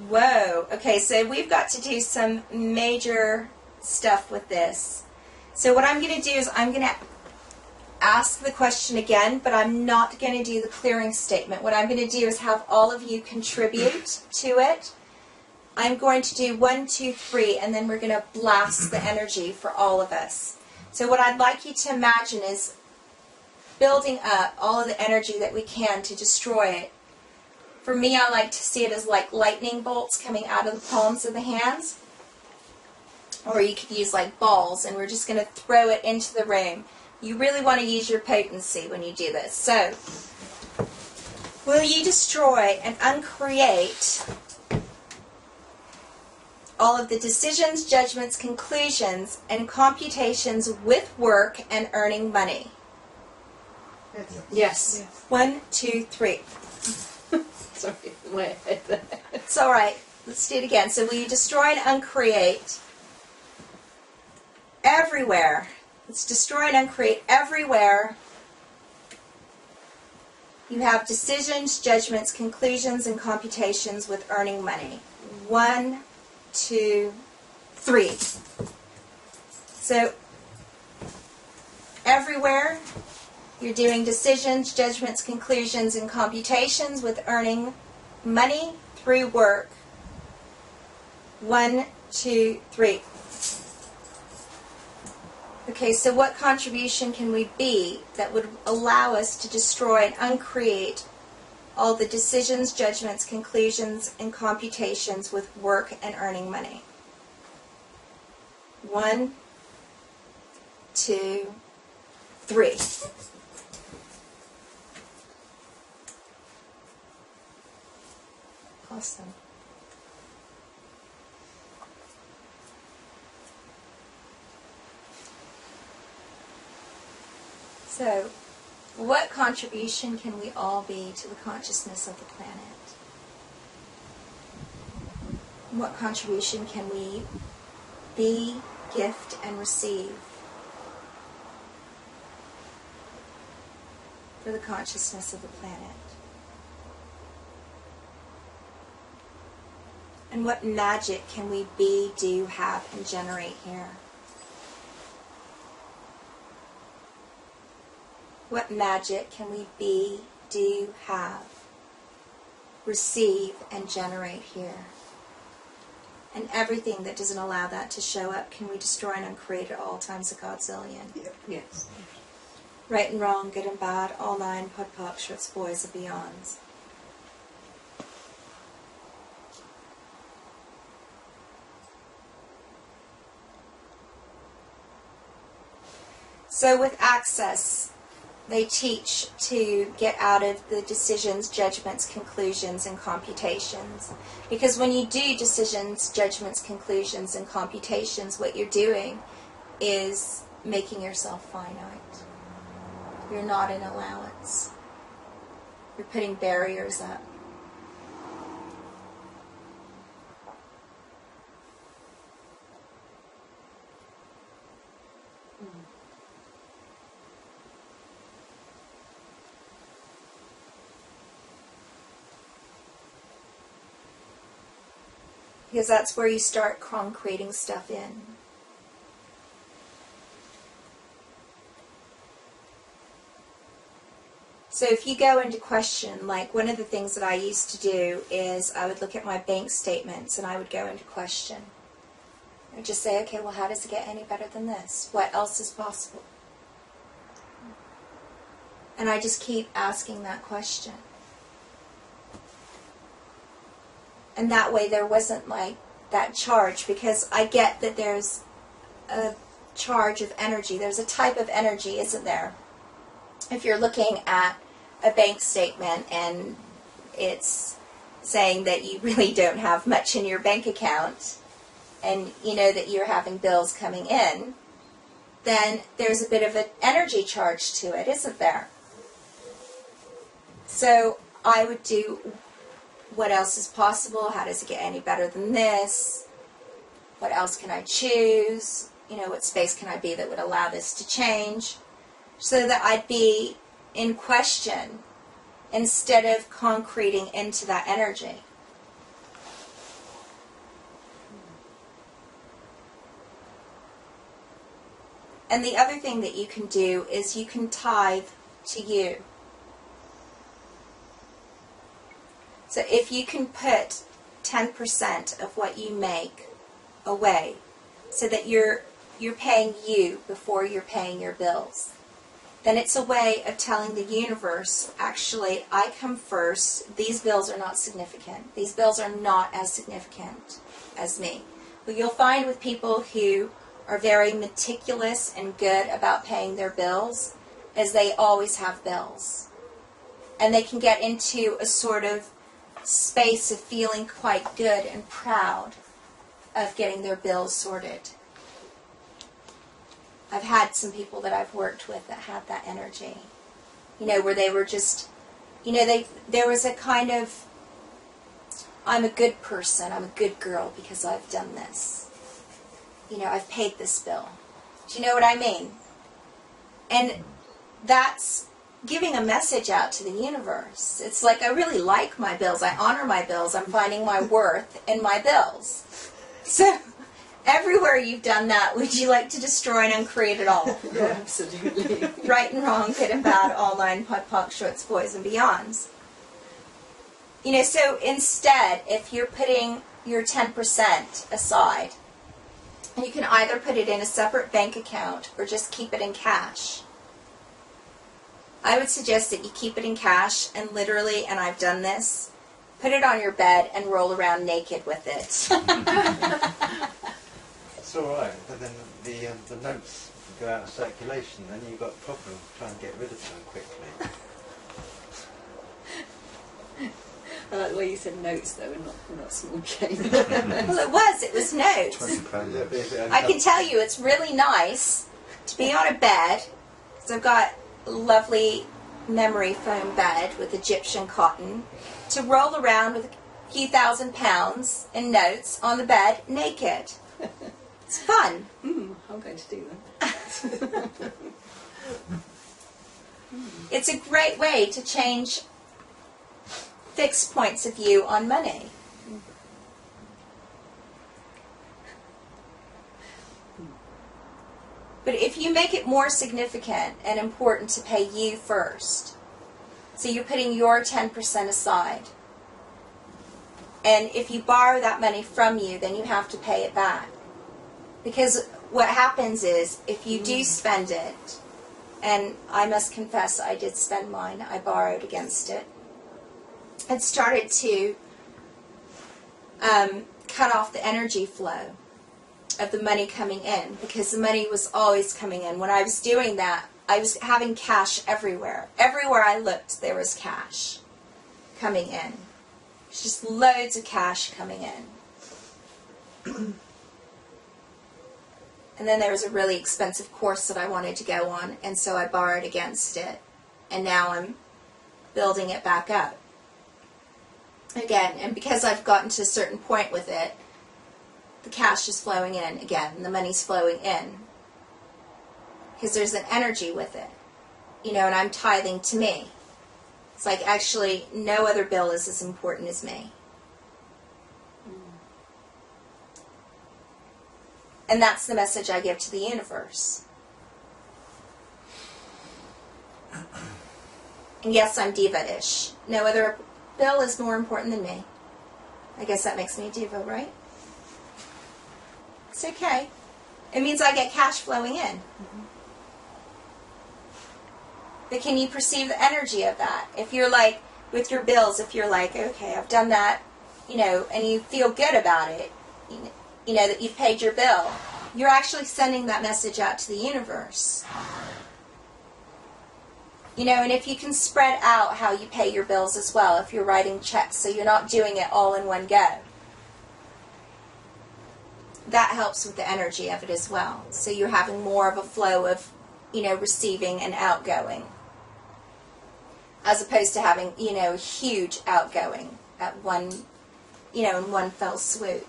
Whoa. Okay, so we've got to do some major stuff with this. So what I'm going to do is I'm going to ask the question again, but I'm not going to do the clearing statement. What I'm going to do is have all of you contribute to it. I'm going to do 1, 2, 3, and then we're going to blast the energy for all of us. So what I'd like you to imagine is building up all of the energy that we can to destroy it. For me, I like to see it as like lightning bolts coming out of the palms of the hands. Or you could use like balls, and we're just going to throw it into the room. You really want to use your potency when you do this. So, will you destroy and uncreate all of the decisions, judgments, conclusions, and computations with work and earning money? Yes. 1, 2, 3. Sorry. It's all right. Let's do it again. So will you destroy and uncreate everywhere? Let's destroy and uncreate everywhere you have decisions, judgments, conclusions, and computations with earning money. 1, 2, 3. So everywhere you're doing decisions, judgments, conclusions, and computations with earning money through work. 1, 2, 3. Okay, so what contribution can we be that would allow us to destroy and uncreate all the decisions, judgments, conclusions, and computations with work and earning money? 1, 2, 3. Awesome. So, what contribution can we all be to the consciousness of the planet? What contribution can we be, gift, and receive for the consciousness of the planet? And what magic can we be, do, have, and generate here? What magic can we be, do, have, receive, and generate here? And everything that doesn't allow that to show up, can we destroy and uncreate at all times a godzillion? Yes. Right and wrong, good and bad, all 9, pod pop, shorts, boys, and beyonds. So with access, they teach to get out of the decisions, judgments, conclusions, and computations. Because when you do decisions, judgments, conclusions, and computations, what you're doing is making yourself finite. You're not in allowance. You're putting barriers up. Because that's where you start concreting stuff in. So if you go into question, like one of the things that I used to do is I would look at my bank statements and I would go into question. I would just say, okay, well, how does it get any better than this? What else is possible? And I just keep asking that question. And that way there wasn't like that charge, because I get that there's a charge of energy. There's a type of energy, isn't there? If you're looking at a bank statement and it's saying that you really don't have much in your bank account and you know that you're having bills coming in, then there's a bit of an energy charge to it, isn't there? So I would do, what else is possible? How does it get any better than this? What else can I choose? You know, what space can I be that would allow this to change? So that I'd be in question instead of concreting into that energy. And the other thing that you can do is you can tithe to you. So if you can put 10% of what you make away so that you're paying you before you're paying your bills, then it's a way of telling the universe, actually, I come first. These bills are not significant. These bills are not as significant as me. What you'll find with people who are very meticulous and good about paying their bills is they always have bills. And they can get into a sort of space of feeling quite good and proud of getting their bills sorted. I've had some people that I've worked with that had that energy, where they were just, there was a kind of, I'm a good person, I'm a good girl because I've done this. I've paid this bill. Do you know what I mean? And that's giving a message out to the universe. It's like, I really like my bills. I honor my bills. I'm finding my worth in my bills. So, everywhere you've done that, would you like to destroy and uncreate it all? Yeah, absolutely. Right and wrong, good and bad, all nine, POD, POC, shorts, boys, and beyonds. So instead, if you're putting your 10% aside, you can either put it in a separate bank account or just keep it in cash. I would suggest that you keep it in cash and literally, and I've done this, put it on your bed and roll around naked with it. It's all right, but then the notes go out of circulation, then you've got a problem trying to get rid of them quickly. I like the way you said notes, though, and not small change. Well, it was notes. I can tell you it's really nice to be on a bed, because I've got a lovely memory foam bed with Egyptian cotton, to roll around with a few thousand pounds in notes on the bed naked. It's fun. I'm going to do that. It's a great way to change fixed points of view on money. But if you make it more significant and important to pay you first, so you're putting your 10% aside, and if you borrow that money from you, then you have to pay it back. Because what happens is, if you do spend it, and I must confess I did spend mine, I borrowed against it, it started to cut off the energy flow of the money coming in, because the money was always coming in. When I was doing that, I was having cash everywhere. Everywhere I looked, there was cash coming in. There's just loads of cash coming in. And then there was a really expensive course that I wanted to go on, and so I borrowed against it. And now I'm building it back up again. And because I've gotten to a certain point with it, the cash is flowing in again, and the money's flowing in. Because there's an energy with it. And I'm tithing to me. It's like, actually, no other bill is as important as me. And that's the message I give to the universe. And yes, I'm diva-ish. No other bill is more important than me. I guess that makes me a diva, right? It's okay. It means I get cash flowing in. Mm-hmm. But can you perceive the energy of that? If you're like, with your bills, if you're like, okay, I've done that, and you feel good about it, that you've paid your bill, you're actually sending that message out to the universe. And if you can spread out how you pay your bills as well, if you're writing checks, so you're not doing it all in one go, that helps with the energy of it as well. So you're having more of a flow of, receiving and outgoing, as opposed to having, huge outgoing at one, in one fell swoop.